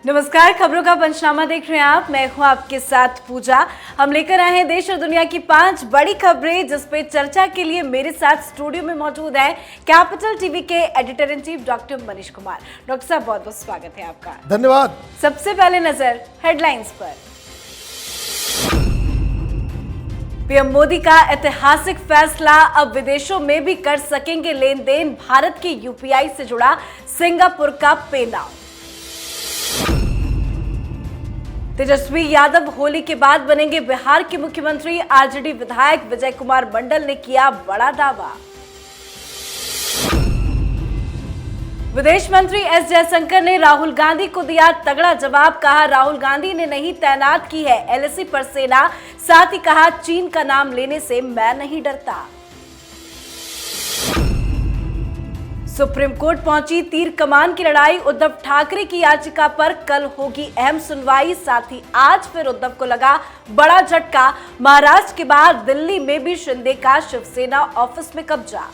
नमस्कार, खबरों का पंचनामा देख रहे हैं आप। मैं हूं आपके साथ पूजा। हम लेकर आए हैं देश और दुनिया की 5 बड़ी खबरें, जिस पे चर्चा के लिए मेरे साथ स्टूडियो में मौजूद है कैपिटल टीवी के editor in chief doctor Manish Kumar. Doctor साहब, बहुत बहुत स्वागत है आपका। धन्यवाद। सबसे पहले नजर हेडलाइंस पर। पीएम मोदी का ऐतिहासिक फैसला, अब विदेशों में भी कर सकेंगे लेन देन। भारत के यूपीआई से जुड़ा सिंगापुर का पे नाउ। तेजस्वी यादव होली के बाद बनेंगे बिहार के मुख्यमंत्री। आरजेडी विधायक विजय कुमार मंडल ने किया बड़ा दावा। विदेश मंत्री एस जयशंकर ने राहुल गांधी को दिया तगड़ा जवाब। कहा, राहुल गांधी ने नहीं तैनात की है एलएसी पर सेना। साथ ही कहा, चीन का नाम लेने से मैं नहीं डरता। सुप्रीम कोर्ट पहुंची तीर कमान की लड़ाई। उद्धव ठाकरे की याचिका पर कल होगी अहम सुनवाई। साथ ही आज फिर उद्धव को लगा बड़ा झटका। महाराष्ट्र के बाद दिल्ली में भी शिंदे का शिवसेना ऑफिस में कब्जा।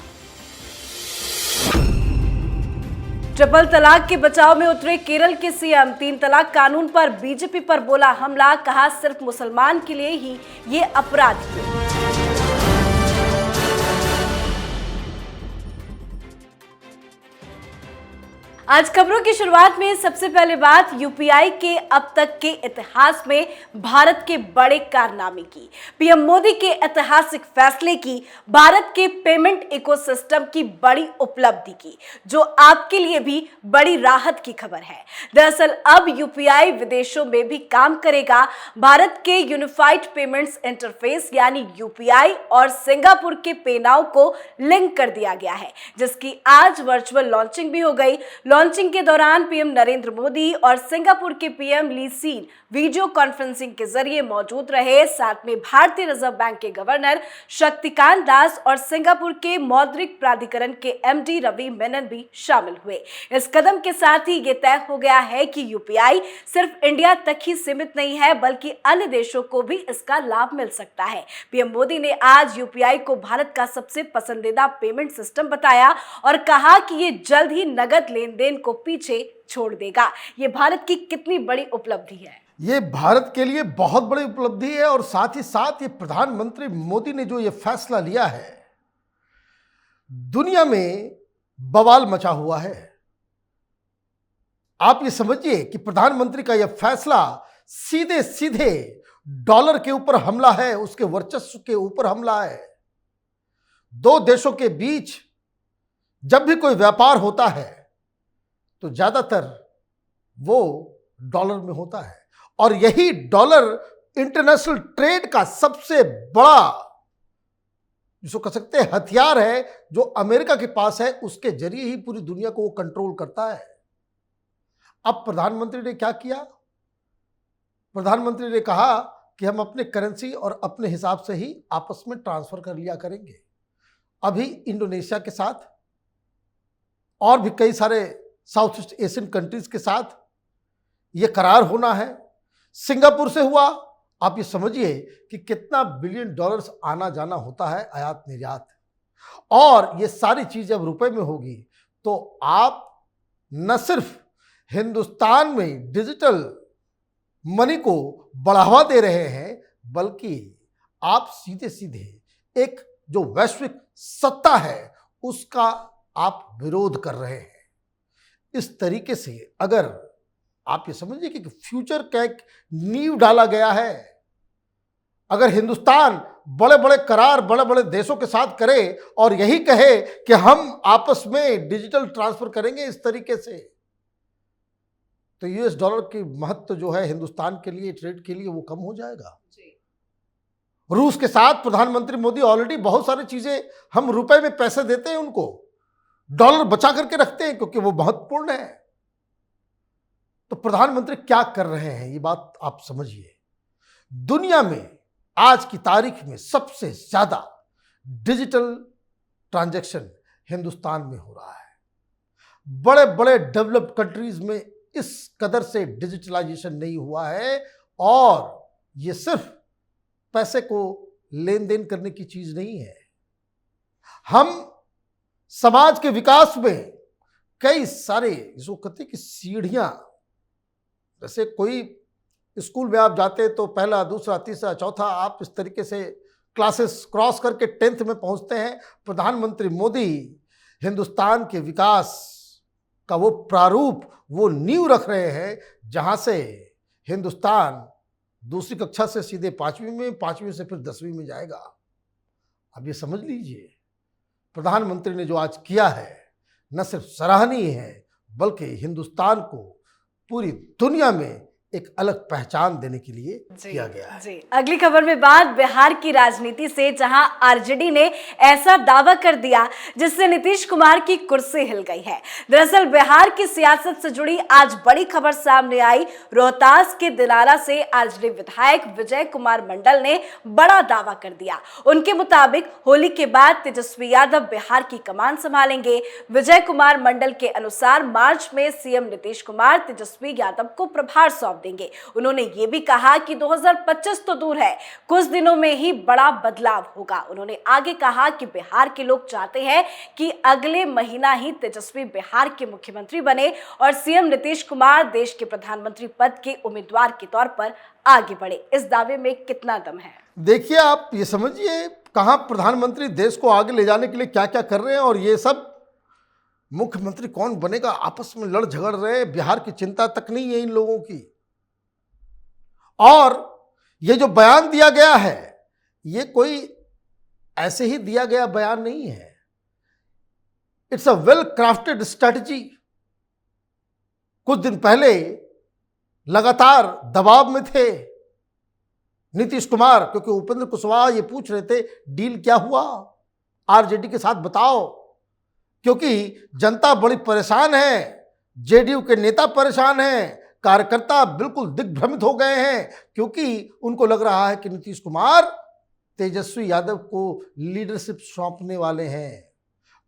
ट्रिपल तलाक के बचाव में उतरे केरल के सीएम। 3 तलाक कानून पर बीजेपी पर बोला हमला। कहा, सिर्फ मुसलमान के लिए ही ये अपराध क्यों। आज खबरों की शुरुआत में सबसे पहले बात यूपीआई के अब तक के इतिहास में भारत के बड़े कारनामे की। पीएम मोदी के ऐतिहासिक फैसले की, भारत के पेमेंट इकोसिस्टम की बड़ी उपलब्धि की, जो आपके लिए भी बड़ी राहत की खबर है। दरअसल अब यूपीआई विदेशों में भी काम करेगा। भारत के यूनिफाइड पेमेंट्स इंटरफेस यानी यूपीआई और सिंगापुर के पे नाउ को लिंक कर दिया गया है, जिसकी आज वर्चुअल लॉन्चिंग भी हो गई। लॉन्चिंग के दौरान पीएम नरेंद्र मोदी और सिंगापुर के PM Lee Hsien video conferencing के जरिए मौजूद रहे। साथ में भारतीय रिजर्व बैंक के गवर्नर शक्तिकांत दास और सिंगापुर के मौद्रिक प्राधिकरण के एमडी रवि मेनन भी शामिल हुए। इस कदम के साथ ही ये तय हो गया है कि यूपीआई सिर्फ इंडिया तक ही सीमित नहीं है, बल्कि अन्य देशों को भी इसका लाभ मिल सकता है। पीएम मोदी ने आज यूपीआई को भारत का सबसे पसंदीदा पेमेंट सिस्टम बताया और कहा कि ये जल्द ही नगद लेन देन को पीछे छोड़ देगा। ये भारत की कितनी बड़ी उपलब्धि है। ये भारत के लिए बहुत बड़ी उपलब्धि है और साथ ही साथ ये प्रधानमंत्री मोदी ने जो ये फैसला लिया है, दुनिया में बवाल मचा हुआ है। आप ये समझिए कि प्रधानमंत्री का यह फैसला सीधे सीधे डॉलर के ऊपर हमला है, उसके वर्चस्व के ऊपर हमला है। दो देशों के बीच जब भी कोई व्यापार होता है तो ज्यादातर वो डॉलर में होता है और यही डॉलर इंटरनेशनल ट्रेड का सबसे बड़ा, जिसको कह सकते हैं, हथियार है, जो अमेरिका के पास है। उसके जरिए ही पूरी दुनिया को वो कंट्रोल करता है। अब प्रधानमंत्री ने क्या किया? प्रधानमंत्री ने कहा कि हम अपने करेंसी और अपने हिसाब से ही आपस में ट्रांसफर कर लिया करेंगे। अभी इंडोनेशिया के साथ और भी कई सारे साउथ ईस्ट एशियन कंट्रीज के साथ ये करार होना है। सिंगापुर से हुआ। आप ये समझिए कि कितना बिलियन डॉलर्स आना जाना होता है, आयात निर्यात, और ये सारी चीजें अब रुपए में होगी तो आप न सिर्फ हिंदुस्तान में डिजिटल मनी को बढ़ावा दे रहे हैं, बल्कि आप सीधे सीधे एक जो वैश्विक सत्ता है उसका आप विरोध कर रहे हैं। इस तरीके से अगर आप ये समझिए कि फ्यूचर का एक नींव डाला गया है। अगर हिंदुस्तान बड़े बड़े करार बड़े बड़े देशों के साथ करे और यही कहे कि हम आपस में डिजिटल ट्रांसफर करेंगे इस तरीके से, तो यूएस डॉलर की महत्व जो है हिंदुस्तान के लिए, ट्रेड के लिए, वो कम हो जाएगा। रूस के साथ प्रधानमंत्री मोदी ऑलरेडी बहुत सारी चीजें, हम रुपए में पैसे देते हैं उनको, डॉलर बचा करके रखते हैं क्योंकि वो महत्वपूर्ण है। तो प्रधानमंत्री क्या कर रहे हैं, ये बात आप समझिए। दुनिया में आज की तारीख में सबसे ज्यादा डिजिटल ट्रांजैक्शन हिंदुस्तान में हो रहा है। बड़े बड़े डेवलप्ड कंट्रीज में इस कदर से डिजिटलाइजेशन नहीं हुआ है। और ये सिर्फ पैसे को लेन देन करने की चीज नहीं है। हम समाज के विकास में कई सारे, जिसको कहते हैं कि सीढ़ियां जैसे कोई स्कूल में आप जाते तो पहला, दूसरा, तीसरा, चौथा, आप इस तरीके से क्लासेस क्रॉस करके 10th में पहुंचते हैं। प्रधानमंत्री मोदी हिंदुस्तान के विकास का वो प्रारूप, वो नींव रख रहे हैं जहां से हिंदुस्तान दूसरी कक्षा से सीधे 5वीं में, 5वीं से फिर 10वीं में जाएगा। अब ये समझ लीजिए, प्रधानमंत्री ने जो आज किया है न सिर्फ सराहनीय है, बल्कि हिंदुस्तान को पूरी दुनिया में एक अलग पहचान देने के लिए किया गया है। जी। अगली खबर में बात बिहार की राजनीति से, जहां आरजेडी ने ऐसा दावा कर दिया जिससे नीतीश कुमार की कुर्सी हिल गई है। दरअसल बिहार की सियासत से जुड़ी आज बड़ी खबर सामने आई। रोहतास के दिनारा से आरजेडी विधायक विजय कुमार मंडल ने बड़ा दावा कर दिया। उनके मुताबिक होली के बाद तेजस्वी यादव बिहार की कमान संभालेंगे। विजय कुमार मंडल के अनुसार मार्च में सीएम नीतीश कुमार तेजस्वी यादव को प्रभार सौंप देंगे। उन्होंने ये भी कहा कि 2025 तो दूर है, कुछ दिनों में ही बड़ा बदलाव होगा। उन्होंने आगे कहा कि बिहार के लोग चाहते हैं कि अगले महीना ही तेजस्वी बिहार के मुख्यमंत्री बने और सीएम नीतीश कुमार देश के प्रधानमंत्री पद के उम्मीदवार के तौर पर आगे बढ़े। इस दावे में कितना दम है? देखिए, आप ये समझिए कहां प्रधानमंत्री देश को आगे ले जाने के लिए क्या क्या कर रहे हैं, और ये सब मुख्यमंत्री कौन बनेगा आपस में लड़ झगड़ रहे हैं। बिहार की चिंता तक नहीं है इन लोगों की। और ये जो बयान दिया गया है, ये कोई ऐसे ही दिया गया बयान नहीं है। It's a well crafted strategy. कुछ दिन पहले लगातार दबाव में थे नीतीश कुमार, क्योंकि उपेंद्र कुशवाहा ये पूछ रहे थे डील क्या हुआ आरजेडी के साथ, बताओ, क्योंकि जनता बड़ी परेशान है, जेडीयू के नेता परेशान हैं, कार्यकर्ता बिल्कुल दिग्भ्रमित हो गए हैं, क्योंकि उनको लग रहा है कि नीतीश कुमार तेजस्वी यादव को लीडरशिप सौंपने वाले हैं।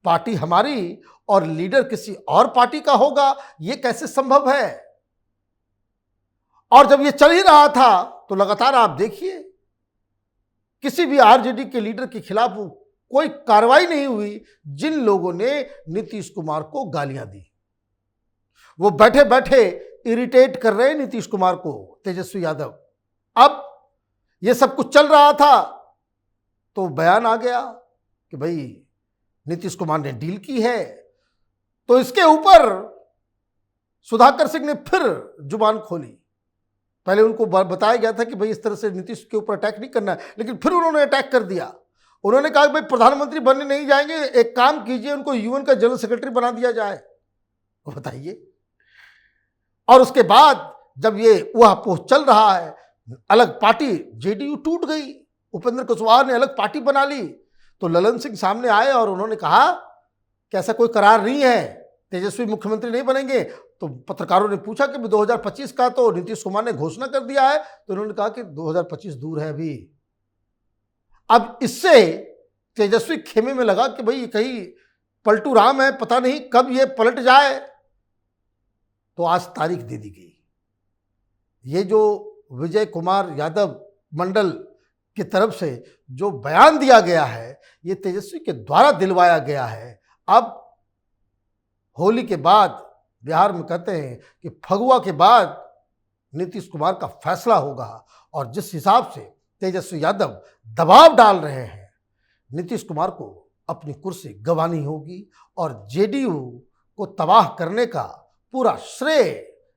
पार्टी हमारी और लीडर किसी और पार्टी का होगा, ये कैसे संभव है? और जब ये चल ही रहा था तो लगातार आप देखिए किसी भी आरजेडी के लीडर के खिलाफ कोई कार्रवाई नहीं हुई। जिन लोगों ने नीतीश कुमार को गालियां दी, वो बैठे बैठे इरिटेट कर रहे हैं नीतीश कुमार को, तेजस्वी यादव। अब ये सब कुछ चल रहा था तो बयान आ गया कि भाई नीतीश कुमार ने डील की है, तो इसके ऊपर सुधाकर सिंह ने फिर जुबान खोली। पहले उनको बताया गया था कि भाई इस तरह से नीतीश के ऊपर अटैक नहीं करना है, लेकिन फिर उन्होंने अटैक कर दिया। उन्होंने कहा कि भाई प्रधानमंत्री बनने नहीं जाएंगे, एक काम कीजिए, उनको यूएन का जनरल सेक्रेटरी बना दिया जाए। बताइए। और उसके बाद जब ये वह पोस्ट चल रहा है, अलग पार्टी जेडीयू टूट गई, उपेंद्र कुशवाहा ने अलग पार्टी बना ली, तो ललन सिंह सामने आए और उन्होंने कहा कि ऐसा कोई करार नहीं है, तेजस्वी मुख्यमंत्री नहीं बनेंगे। तो पत्रकारों ने पूछा कि 2025 का तो नीतीश कुमार ने घोषणा कर दिया है, तो उन्होंने कहा कि 2025 दूर है अभी। अब इससे तेजस्वी खेमे में लगा कि भाई कहीं पलटू राम है, पता नहीं कब ये पलट जाए। तो आज तारीख दे दी गई। ये जो विजय कुमार यादव मंडल की तरफ से जो बयान दिया गया है, ये तेजस्वी के द्वारा दिलवाया गया है। अब होली के बाद, बिहार में कहते हैं कि फगुआ के बाद नीतीश कुमार का फैसला होगा, और जिस हिसाब से तेजस्वी यादव दबाव डाल रहे हैं, नीतीश कुमार को अपनी कुर्सी गंवानी होगी और जेडीयू को तबाह करने का पूरा श्रेय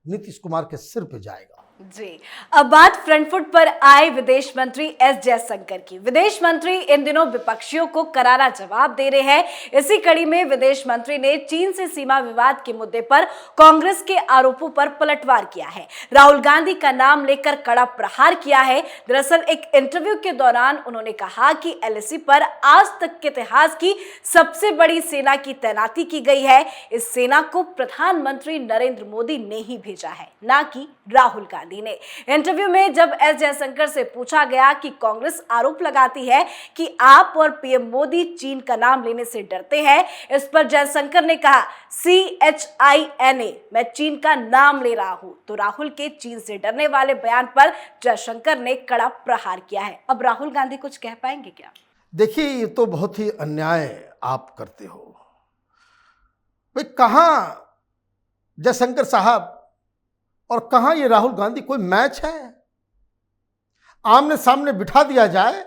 नीतीश कुमार के सिर पे जाएगा। जी। अब बात फ्रंट फुट पर आए विदेश मंत्री एस जयशंकर की। विदेश मंत्री इन दिनों विपक्षियों को करारा जवाब दे रहे हैं। इसी कड़ी में विदेश मंत्री ने चीन से सीमा विवाद के मुद्दे पर कांग्रेस के आरोपों पर पलटवार किया है। राहुल गांधी का नाम लेकर कड़ा प्रहार किया है। दरअसल एक इंटरव्यू के दौरान उन्होंने कहा कि एलएसी पर आज तक के इतिहास की सबसे बड़ी सेना की तैनाती की गई है। इस सेना को प्रधानमंत्री नरेंद्र मोदी ने ही भेजा है, ना कि राहुल गांधी ने। इंटरव्यू में जब एस जयशंकर से पूछा गया कि कांग्रेस आरोप लगाती है कि आप और पीएम मोदी चीन का नाम लेने से डरते हैं, इस पर जयशंकर ने कहा CHINA, मैं चीन का नाम ले रहा हूं। तो राहुल के चीन से डरने वाले बयान पर जयशंकर ने कड़ा प्रहार किया है। अब राहुल गांधी कुछ कह पाएंगे क्या? देखिए, ये तो बहुत ही अन्याय आप करते हो भाई। कहां जयशंकर साहब और कहां ये राहुल गांधी कोई मैच है? आमने सामने बिठा दिया जाए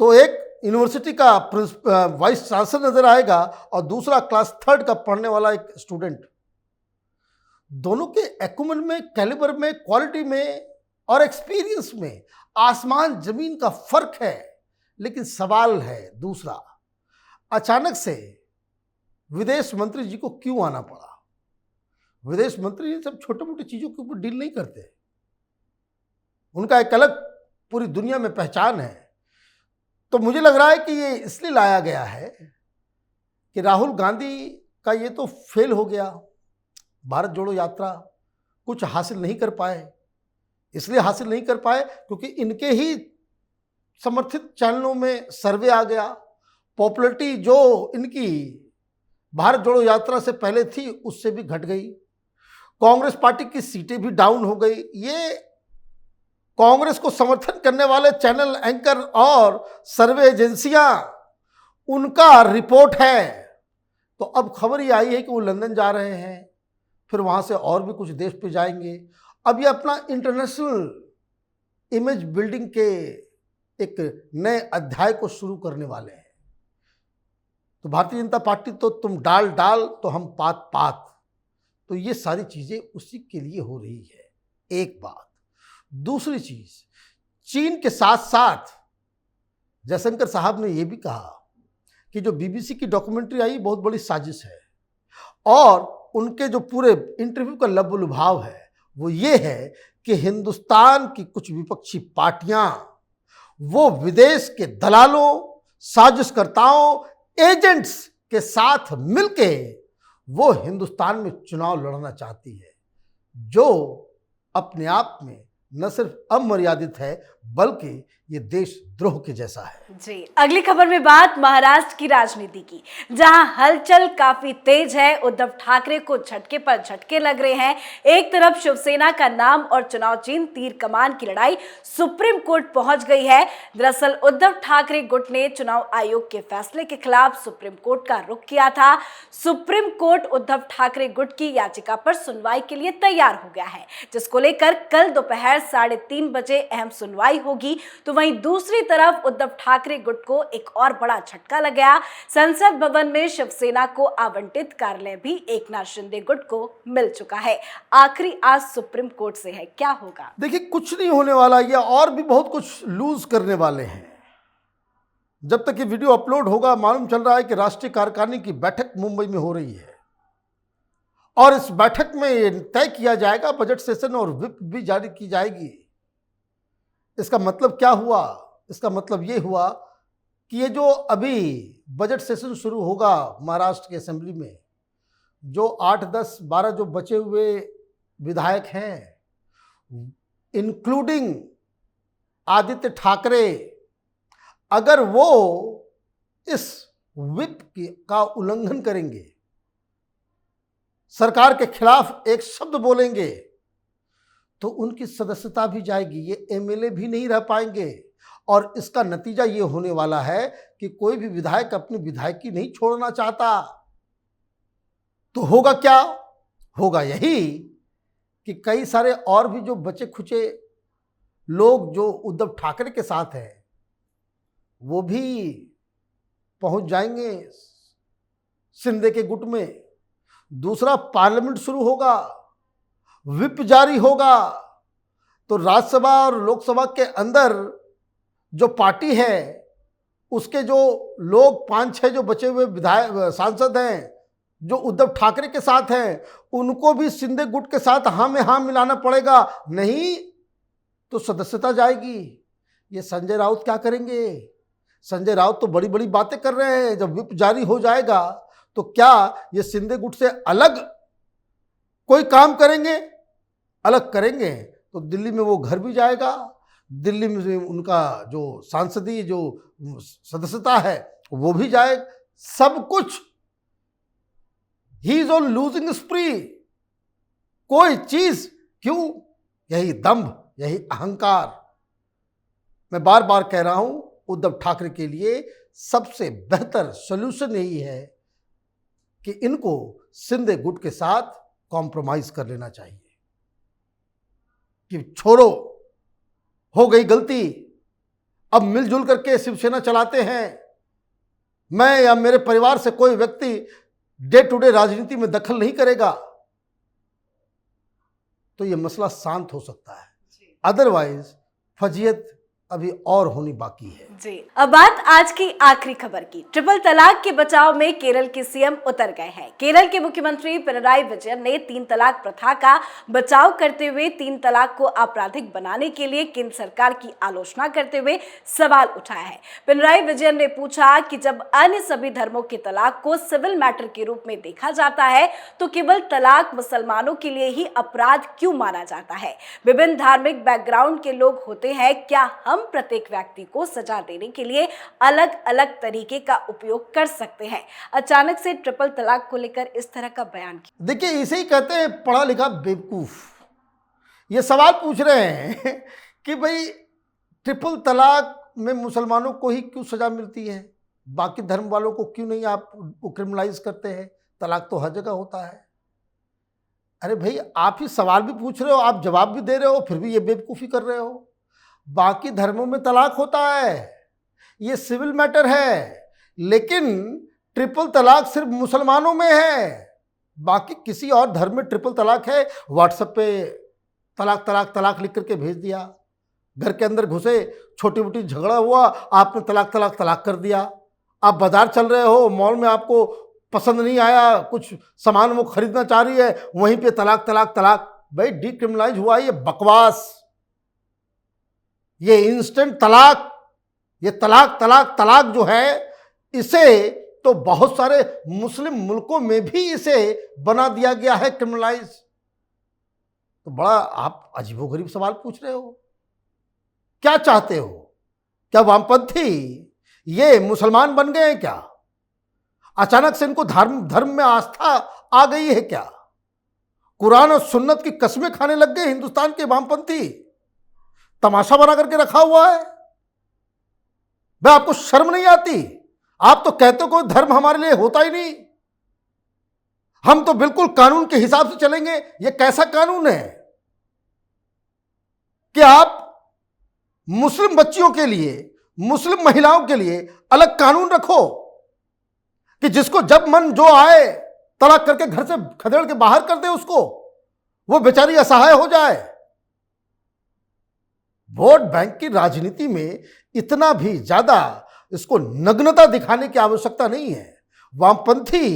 तो एक यूनिवर्सिटी का वाइस चांसलर नजर आएगा और दूसरा क्लास 3 का पढ़ने वाला एक स्टूडेंट। दोनों के एक्यूमेंट में, कैलिबर में, क्वालिटी में और एक्सपीरियंस में आसमान जमीन का फर्क है। लेकिन सवाल है दूसरा, अचानक से विदेश मंत्री जी को क्यों आना पड़ा? विदेश मंत्री जी सब छोटे मोटे चीजों के ऊपर डील नहीं करते, उनका एक अलग पूरी दुनिया में पहचान है। तो मुझे लग रहा है कि ये इसलिए लाया गया है कि राहुल गांधी का ये तो फेल हो गया, भारत जोड़ो यात्रा कुछ हासिल नहीं कर पाए। इसलिए हासिल नहीं कर पाए क्योंकि इनके ही समर्थित चैनलों में सर्वे आ गया, पॉपुलैरिटी जो इनकी भारत जोड़ो यात्रा से पहले थी उससे भी घट गई, कांग्रेस पार्टी की सीटें भी डाउन हो गई। ये कांग्रेस को समर्थन करने वाले चैनल एंकर और सर्वे एजेंसियां, उनका रिपोर्ट है। तो अब खबर ये आई है कि वो लंदन जा रहे हैं, फिर वहां से और भी कुछ देश पे जाएंगे। अब ये अपना इंटरनेशनल इमेज बिल्डिंग के एक नए अध्याय को शुरू करने वाले हैं। तो भारतीय जनता पार्टी तो तुम डाल डाल तो हम पात पात, तो ये सारी चीजें उसी के लिए हो रही है। एक बात। दूसरी चीज, चीन के साथ साथ जयशंकर साहब ने यह भी कहा कि जो बीबीसी की डॉक्यूमेंट्री आई बहुत बड़ी साजिश है, और उनके जो पूरे इंटरव्यू का लबोलुभाव है वो ये है कि हिंदुस्तान की कुछ विपक्षी पार्टियां वो विदेश के दलालों, साजिशकर्ताओं, एजेंट्स के साथ मिलके वो हिंदुस्तान में चुनाव लड़ना चाहती है, जो अपने आप में न सिर्फ अमर्यादित है बल्कि ये देशद्रोह के जैसा है। जी, अगली खबर में बात महाराष्ट्र की राजनीति की, जहां हलचल काफी तेज है। उद्धव ठाकरे को झटके पर झटके लग रहे हैं। एक तरफ शिवसेना का नाम और चुनाव चिन्ह तीर कमान की लड़ाई सुप्रीम कोर्ट पहुंच गई है। दरअसल उद्धव ठाकरे गुट ने चुनाव आयोग के फैसले के खिलाफ सुप्रीम कोर्ट का रुख किया था। सुप्रीम कोर्ट उद्धव ठाकरे गुट की याचिका पर सुनवाई के लिए तैयार हो गया है, जिसको लेकर कल दोपहर 3:30 बजे अहम सुनवाई होगी। तो वहीं दूसरी तरफ उद्धव ठाकरे गुट को एक और बड़ा झटका लग गया। संसद भवन में शिवसेना को आवंटित कार्यालय भी एकनाथ शिंदे गुट को मिल चुका है। आखिरी आज सुप्रीम कोर्ट से है, क्या होगा? देखिए, कुछ नहीं होने वाला, ये और भी बहुत कुछ लूज करने वाले हैं। जब तक ये वीडियो अपलोड होगा, मालूम चल रहा है कि राष्ट्रीय कार्यकारिणी की बैठक मुंबई में हो रही है, और इस बैठक में तय किया जाएगा बजट सेशन और व्हिप भी जारी की जाएगी। इसका मतलब क्या हुआ? इसका मतलब ये हुआ कि ये जो अभी बजट सेशन शुरू होगा महाराष्ट्र की असेंबली में, जो 8, 10, 12 जो बचे हुए विधायक हैं, इंक्लूडिंग आदित्य ठाकरे, अगर वो इस व्हिप का उल्लंघन करेंगे, सरकार के खिलाफ एक शब्द बोलेंगे, तो उनकी सदस्यता भी जाएगी, ये एमएलए भी नहीं रह पाएंगे। और इसका नतीजा ये होने वाला है कि कोई भी विधायक अपनी विधायकी नहीं छोड़ना चाहता। तो होगा क्या? होगा यही कि कई सारे और भी जो बचे खुचे लोग जो उद्धव ठाकरे के साथ हैं, वो भी पहुंच जाएंगे शिंदे के गुट में। दूसरा, पार्लियामेंट शुरू होगा, व्हिप जारी होगा, तो राज्यसभा और लोकसभा के अंदर जो पार्टी है उसके जो लोग 5-6 जो बचे हुए विधायक सांसद हैं जो उद्धव ठाकरे के साथ हैं, उनको भी शिंदे गुट के साथ हाँ में हाँ मिलाना पड़ेगा, नहीं तो सदस्यता जाएगी। ये संजय राउत क्या करेंगे? संजय राउत तो बड़ी बड़ी बातें कर रहे हैं। जब व्हिप जारी हो जाएगा तो क्या ये शिंदे गुट से अलग कोई काम करेंगे? अलग करेंगे तो दिल्ली में वो घर भी जाएगा, दिल्ली में उनका जो सांसदीय जो सदस्यता है वो भी जाए, सब कुछ। He is on losing स्प्री। कोई चीज क्यों? यही दंभ, यही अहंकार। मैं बार बार कह रहा हूं, उद्धव ठाकरे के लिए सबसे बेहतर सॉल्यूशन यही है कि इनको शिंदे गुट के साथ कॉम्प्रोमाइज कर लेना चाहिए। कि छोड़ो, हो गई गलती, अब मिलजुल करके शिवसेना चलाते हैं, मैं या मेरे परिवार से कोई व्यक्ति डे टू डे राजनीति में दखल नहीं करेगा, तो यह मसला शांत हो सकता है। अदरवाइज फजीयत अभी और होनी बाकी है। जी, अब बात आज की आखिरी खबर की। ट्रिपल तलाक के बचाव में केरल के सीएम उतर गए हैं। केरल के मुख्यमंत्री पिनराई विजयन ने 3 तलाक प्रथा का बचाव करते हुए 3 तलाक को आपराधिक बनाने के लिए केंद्र सरकार की आलोचना करते हुए सवाल उठाया है। पिनराई विजयन ने पूछा कि जब अन्य सभी धर्मों के तलाक को सिविल मैटर के रूप में देखा जाता है तो केवल तलाक मुसलमानों के लिए ही अपराध क्यों माना जाता है? विभिन्न धार्मिक बैकग्राउंड के लोग होते हैं, क्या हम प्रत्येक व्यक्ति को सजा देने के लिए अलग अलग तरीके का उपयोग कर सकते हैं? अचानक से ट्रिपल तलाक को लेकर इस तरह का बयान किया। देखिए, इसे ही कहते हैं पढ़ा लिखा बेवकूफ। ये सवाल पूछ रहे हैं कि भाई ट्रिपल तलाक में मुसलमानों को ही क्यों सजा मिलती है, बाकी धर्म वालों को क्यों नहीं आप क्रिमिनलाइज करते हैं? तलाक तो हर जगह होता है। अरे भाई, आप ही सवाल भी पूछ रहे हो, आप जवाब भी दे रहे हो, फिर भी ये बेवकूफ़ी कर रहे हो। बाकी धर्मों में तलाक होता है, ये सिविल मैटर है, लेकिन ट्रिपल तलाक सिर्फ मुसलमानों में है, बाकी किसी और धर्म में ट्रिपल तलाक है। व्हाट्सएप पे तलाक तलाक तलाक लिख करके भेज दिया, घर के अंदर घुसे, छोटी मोटी झगड़ा हुआ, आपने तलाक तलाक तलाक कर दिया। आप बाजार चल रहे हो, मॉल में आपको पसंद नहीं आया, कुछ सामान वो खरीदना चाह रही है, वहीं पे तलाक तलाक तलाक। भाई डिक्रिमिनलाइज हुआ, ये बकवास, ये इंस्टेंट तलाक, ये तलाक तलाक तलाक जो है, इसे तो बहुत सारे मुस्लिम मुल्कों में भी इसे बना दिया गया है क्रिमिनलाइज। तो बड़ा आप अजीबोगरीब सवाल पूछ रहे हो। क्या चाहते हो? क्या वामपंथी ये मुसलमान बन गए हैं क्या? अचानक से इनको धर्म में आस्था आ गई है क्या? कुरान और सुन्नत की कसमें खाने लग गए हिंदुस्तान के वामपंथी, तमाशा बना करके रखा हुआ है। भाई आपको शर्म नहीं आती? आप तो कहते हो कोई धर्म हमारे लिए होता ही नहीं, हम तो बिल्कुल कानून के हिसाब से चलेंगे। ये कैसा कानून है कि आप मुस्लिम बच्चियों के लिए, मुस्लिम महिलाओं के लिए अलग कानून रखो कि जिसको जब मन जो आए तलाक करके घर से खदेड़ के बाहर कर दे उसको, वो बेचारी असहाय हो जाए। वोट बैंक की राजनीति में इतना भी ज्यादा इसको नग्नता दिखाने की आवश्यकता नहीं है। वामपंथी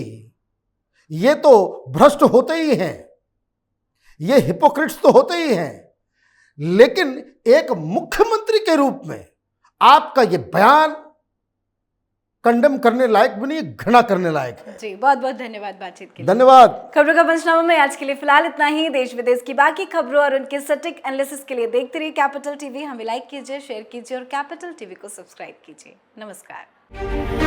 ये तो भ्रष्ट होते ही हैं, ये हिपोक्रिट्स तो होते ही हैं, लेकिन एक मुख्यमंत्री के रूप में आपका ये बयान कंडेम करने लायक भी नहीं, घृणा करने लायक है। जी, बहुत बहुत धन्यवाद बातचीत के लिए। धन्यवाद। खबरों का पंचनामा में आज के लिए फिलहाल इतना ही। देश विदेश की बाकी खबरों और उनके सटीक एनालिसिस के लिए देखते रहिए कैपिटल टीवी। हमें लाइक कीजिए, शेयर कीजिए और कैपिटल टीवी को सब्सक्राइब कीजिए। नमस्कार।